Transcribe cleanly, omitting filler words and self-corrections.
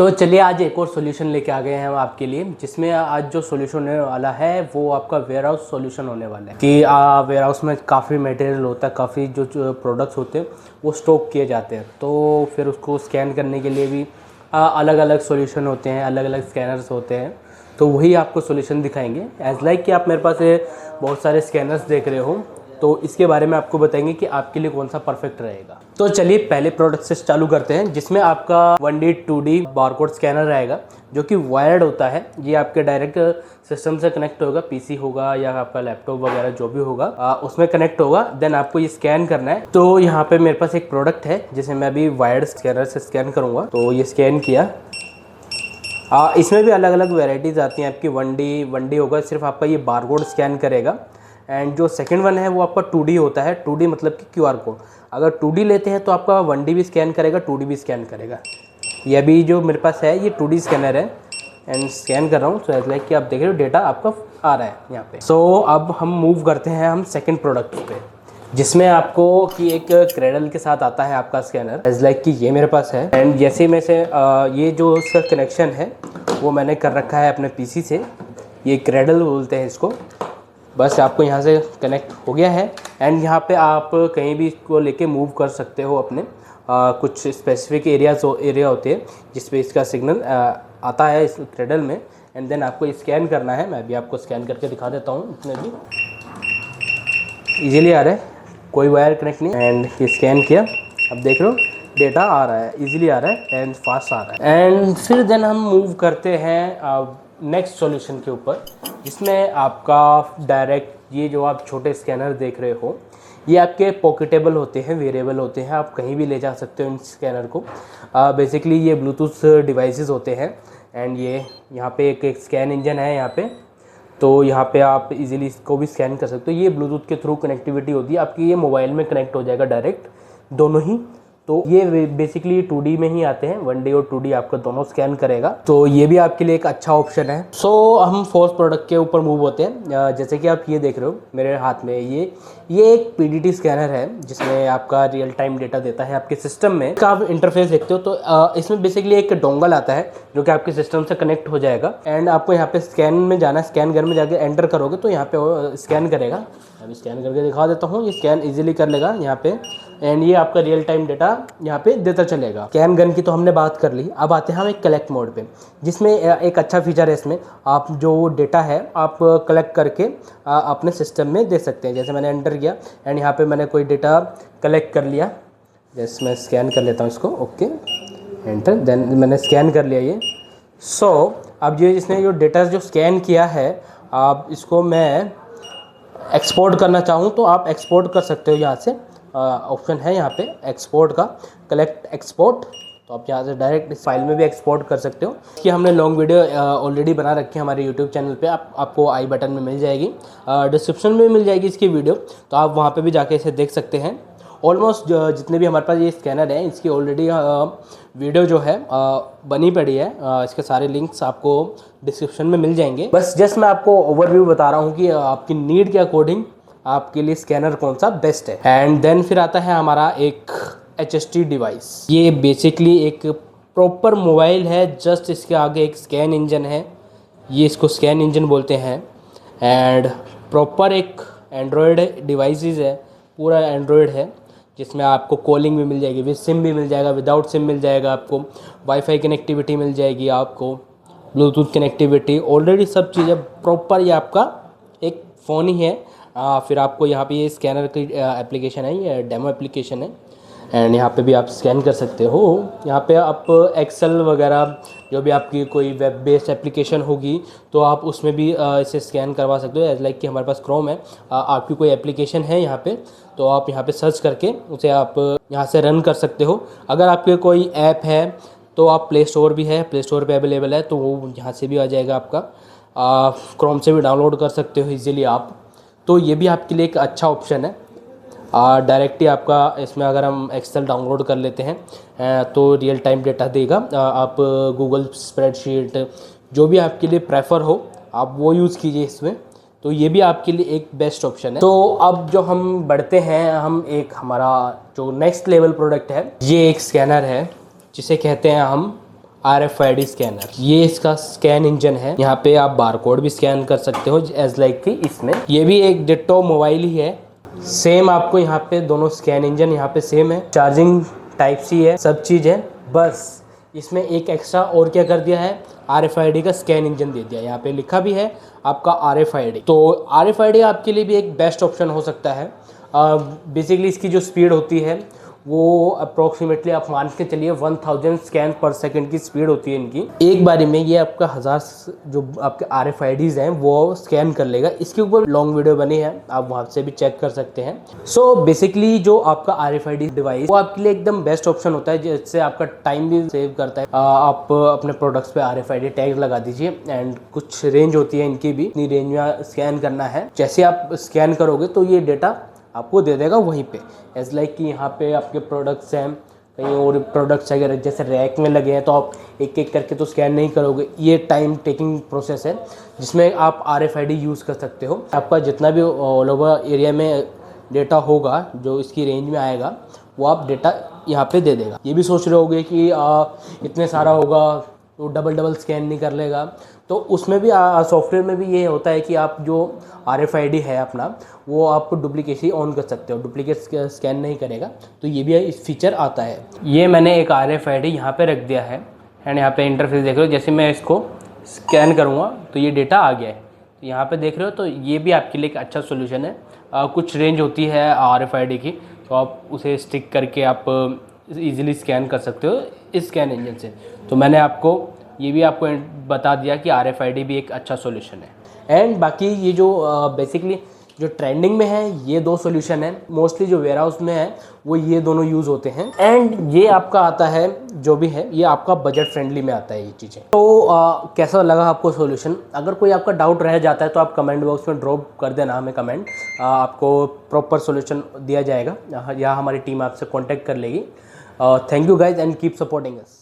तो चलिए आज एक और सॉल्यूशन लेके आ गए हैं हम आपके लिए, जिसमें आज जो सॉल्यूशन होने वाला है वो आपका वेयर हाउस सॉल्यूशन होने वाला है कि वेयर हाउस में काफ़ी मटेरियल होता है, काफ़ी जो प्रोडक्ट्स होते हैं वो स्टॉक किए जाते हैं। तो फिर उसको स्कैन करने के लिए भी अलग अलग सॉल्यूशन होते हैं, अलग अलग स्कैनर्स होते हैं। तो वही आपको सॉल्यूशन दिखाएंगे। एज लाइक कि आप मेरे पास बहुत सारे स्कैनर्स देख रहे हो, तो इसके बारे में आपको बताएंगे कि आपके लिए कौन सा परफेक्ट रहेगा। तो चलिए पहले प्रोडक्ट से चालू करते हैं, जिसमें आपका 1D 2D बारकोड स्कैनर रहेगा, जो कि वायर्ड होता है। ये आपके डायरेक्ट सिस्टम से कनेक्ट होगा, पीसी होगा या आपका लैपटॉप वगैरह जो भी होगा उसमें कनेक्ट होगा। देन आपको ये स्कैन करना है। तो यहाँ पे मेरे पास एक प्रोडक्ट है जिसे मैं अभी वायर्ड स्कैनर से स्कैन करूँगा। तो ये स्कैन किया। इसमें भी अलग अलग वेराइटीज़ आती हैं आपकी। 1D होगा, सिर्फ आपका ये बारकोड स्कैन करेगा। एंड जो सेकंड वन है वो आपका 2D होता है। 2D मतलब कि QR कोड। अगर 2D लेते हैं तो आपका 1D भी स्कैन करेगा, 2D भी स्कैन करेगा। ये अभी जो मेरे पास है ये 2D स्कैनर है एंड स्कैन कर रहा हूँ। सो एज लाइक कि आप देख रहे हो डेटा आपका आ रहा है यहाँ पे। सो अब हम मूव करते हैं हम सेकेंड प्रोडक्ट पे, जिसमें आपको कि एक क्रेडल के साथ आता है आपका स्कैनर। एज लाइक कि ये मेरे पास है एंड जैसे में से ये जो उसका कनेक्शन है वो मैंने कर रखा है अपने PC से। ये क्रेडल बोलते हैं इसको। बस आपको यहाँ से कनेक्ट हो गया है एंड यहाँ पे आप कहीं भी इसको लेके मूव कर सकते हो अपने। कुछ स्पेसिफिक एरिया होते हैं जिस पे इसका सिग्नल आता है इस क्रेडल में। एंड देन आपको स्कैन करना है। मैं भी आपको स्कैन करके दिखा देता हूँ। इसमें भी ईजिली आ रहा है, कोई वायर कनेक्ट नहीं। एंड ये स्कैन किया, अब देख लो डेटा आ रहा है, ईजिली आ रहा है एंड फास्ट आ रहा है। एंड फिर देन हम मूव करते हैं नेक्स्ट सॉल्यूशन के ऊपर, जिसमें आपका डायरेक्ट ये जो आप छोटे स्कैनर देख रहे हो ये आपके पॉकेटेबल होते हैं, वेरिएबल होते हैं। आप कहीं भी ले जा सकते हो इन स्कैनर को। बेसिकली ये ब्लूटूथ डिवाइसेस होते हैं एंड ये यहाँ पे एक स्कैन इंजन है यहाँ पे। तो यहाँ पे आप इजीली इसको भी स्कैन कर सकते हो। ये ब्लूटूथ के थ्रू कनेक्टिविटी होती है आपकी, ये मोबाइल में कनेक्ट हो जाएगा डायरेक्ट दोनों ही। तो ये बेसिकली 2D में ही आते हैं, 1D और 2D आपका दोनों स्कैन करेगा। तो ये भी आपके लिए एक अच्छा ऑप्शन है। सो हम फोर्थ प्रोडक्ट के ऊपर मूव होते हैं। जैसे कि आप ये देख रहे हो मेरे हाथ में, ये एक PDT स्कैनर है जिसमें आपका रियल टाइम डेटा देता है आपके सिस्टम में। का आप इंटरफेस देखते हो तो इसमें बेसिकली एक डोंगल आता है जो कि आपके सिस्टम से कनेक्ट हो जाएगा। एंड आपको यहाँ पे स्कैन में जाना है। स्कैन घर में जाके एंटर करोगे तो यहाँ पे स्कैन करेगा। अभी स्कैन करके दिखा देता हूँ। ये स्कैन इजीली कर लेगा यहाँ पे एंड ये आपका रियल टाइम डेटा यहाँ पे देता चलेगा। स्कैन गन की तो हमने बात कर ली। अब आते हैं हम एक कलेक्ट मोड पे, जिसमें एक अच्छा फीचर है। इसमें आप जो डेटा है आप कलेक्ट करके अपने सिस्टम में दे सकते हैं। जैसे मैंने एंटर किया एंड यहाँ पे मैंने कोई डेटा कलेक्ट कर लिया। जैसे मैं स्कैन कर लेता हूँ इसको, ओके एंटर। देन मैंने स्कैन कर लिया ये। सो अब ये इसने जो डेटा जो स्कैन किया है, आप इसको मैं एक्सपोर्ट करना चाहूँ तो आप एक्सपोर्ट कर सकते हो। यहाँ से ऑप्शन है यहाँ पे एक्सपोर्ट का, कलेक्ट एक्सपोर्ट। तो आप यहाँ से डायरेक्ट इस फाइल में भी एक्सपोर्ट कर सकते हो। कि हमने लॉन्ग वीडियो ऑलरेडी बना रखी है हमारे यूट्यूब चैनल पे। आपको आई बटन में मिल जाएगी, डिस्क्रिप्शन में भी मिल जाएगी इसकी वीडियो। तो आप वहाँ पे भी जाके इसे देख सकते हैं। ऑलमोस्ट जितने भी हमारे पास ये स्कैनर है इसकी ऑलरेडी वीडियो जो है बनी पड़ी है। इसके सारे लिंक्स आपको डिस्क्रिप्शन में मिल जाएंगे। बस जस्ट मैं आपको ओवरव्यू बता रहा हूँ कि आपकी नीड के अकॉर्डिंग आपके लिए स्कैनर कौन सा बेस्ट है। एंड देन फिर आता है हमारा एक HST डिवाइस। ये बेसिकली एक प्रॉपर मोबाइल है, जस्ट इसके आगे एक स्कैन इंजन है। ये इसको स्कैन इंजन बोलते हैं। एंड प्रॉपर एक एंड्रॉयड डिवाइसेस है, पूरा एंड्रॉयड है, जिसमें आपको कॉलिंग भी मिल जाएगी, विद सिम भी मिल जाएगा, विदाउट सिम मिल जाएगा, आपको वाईफाई कनेक्टिविटी मिल जाएगी, आपको ब्लूटूथ कनेक्टिविटी, ऑलरेडी सब चीज़ें प्रॉपर। ये आपका एक फ़ोन ही है। फिर आपको यहाँ पे ये स्कैनर की एप्लीकेशन है, ये डेमो एप्लीकेशन है। एंड यहाँ पे भी आप स्कैन कर सकते हो। यहाँ पे आप एक्सेल वगैरह जो भी आपकी कोई वेब बेस्ड एप्लीकेशन होगी तो आप उसमें भी इसे स्कैन करवा सकते हो। एज लाइक कि हमारे पास क्रोम है, आपकी कोई एप्लीकेशन है यहाँ पे तो आप यहाँ पे सर्च करके उसे आप यहाँ से रन कर सकते हो। अगर आपके कोई ऐप है तो आप प्ले स्टोर भी है, प्ले स्टोर पर अवेलेबल है, तो वो यहाँ से भी आ जाएगा आपका। क्रोम से भी डाउनलोड कर सकते हो ईजिली आप। तो ये भी आपके लिए एक अच्छा ऑप्शन है। डायरेक्टली आपका इसमें अगर हम एक्सेल डाउनलोड कर लेते हैं तो रियल टाइम डेटा देगा। आप गूगल स्प्रेडशीट जो भी आपके लिए प्रेफर हो आप वो यूज़ कीजिए इसमें। तो ये भी आपके लिए एक बेस्ट ऑप्शन है। तो अब जो हम बढ़ते हैं, हम एक हमारा जो नेक्स्ट लेवल प्रोडक्ट है, ये एक स्कैनर है जिसे कहते हैं हम RFID स्कैनर। ये इसका स्कैन इंजन है। यहाँ पे आप बारकोड भी स्कैन कर सकते हो एज लाइक कि इसमें। ये भी एक डिट्टो मोबाइल ही है, सेम आपको यहाँ पे दोनों स्कैन इंजन यहाँ पे सेम है, चार्जिंग टाइप सी है, सब चीज़ है। बस इसमें एक एक्स्ट्रा और क्या कर दिया है, RFID का स्कैन इंजन दे दिया। यहाँ पे लिखा भी है आपका RFID। तो RFID आपके लिए भी एक बेस्ट ऑप्शन हो सकता है। बेसिकली इसकी जो स्पीड होती है वो अप्रोक्सीमेटली आप मान के चलिए 1000 स्कैन पर सेकंड की स्पीड होती है इनकी। एक बारी में ये आपका 1000 जो आपके RFIDs हैं वो स्कैन कर लेगा। इसके ऊपर लॉन्ग वीडियो बनी है, आप वहाँ से भी चेक कर सकते हैं। सो बेसिकली जो आपका RFID डिवाइस वो आपके लिए एकदम बेस्ट ऑप्शन होता है, जिससे आपका टाइम भी सेव करता है। आप अपने प्रोडक्ट्स पे RFID टैग लगा दीजिए एंड कुछ रेंज होती है इनकी भी, इतनी रेंज में स्कैन करना है। जैसे आप स्कैन करोगे तो ये डेटा आपको दे देगा वहीं पे। एज लाइक कि यहाँ पे आपके प्रोडक्ट्स हैं, कहीं और प्रोडक्ट्स अगर जैसे रैक में लगे हैं तो आप एक एक करके तो स्कैन नहीं करोगे। ये टाइम टेकिंग प्रोसेस है जिसमें आप RFID यूज़ कर सकते हो। आपका जितना भी ऑल ओवर एरिया में डेटा होगा जो इसकी रेंज में आएगा वो आप डेटा यहाँ पे दे देगा। ये भी सोच रहे होगे कि इतने सारा होगा तो डबल स्कैन नहीं कर लेगा, तो उसमें भी सॉफ्टवेयर में भी ये होता है कि आप जो RFID है अपना वो आप डुप्लीकेट ही ऑन कर सकते हो, डुप्लीकेट स्कैन नहीं करेगा। तो ये भी इस फीचर आता है। ये मैंने एक RFID यहाँ पे रख दिया है एंड यहाँ पे इंटरफेस देख रहे हो। जैसे मैं इसको स्कैन करूँगा तो ये डेटा आ गया है, तो यहाँ पे देख रहे हो। तो ये भी आपके लिए एक अच्छा सोल्यूशन है। कुछ रेंज होती है RFID की, तो आप उसे स्टिक करके आप ईजिली स्कैन कर सकते हो इस स्कैन इंजन से। तो मैंने आपको ये भी आपको बता दिया कि RFID भी एक अच्छा सॉल्यूशन है। एंड बाकी ये जो बेसिकली जो ट्रेंडिंग में है ये दो सॉल्यूशन है। मोस्टली जो वेयर हाउस में है वो ये दोनों यूज़ होते हैं। एंड ये आपका आता है जो भी है ये आपका बजट फ्रेंडली में आता है ये चीज़ें। तो कैसा लगा आपको सॉल्यूशन? अगर कोई आपका डाउट रह जाता है तो आप कमेंट बॉक्स में ड्रॉप कर देना हमें कमेंट, आपको प्रॉपर सॉल्यूशन दिया जाएगा या हमारी टीम आपसे कॉन्टैक्ट कर लेगी। Thank you guys and keep supporting us.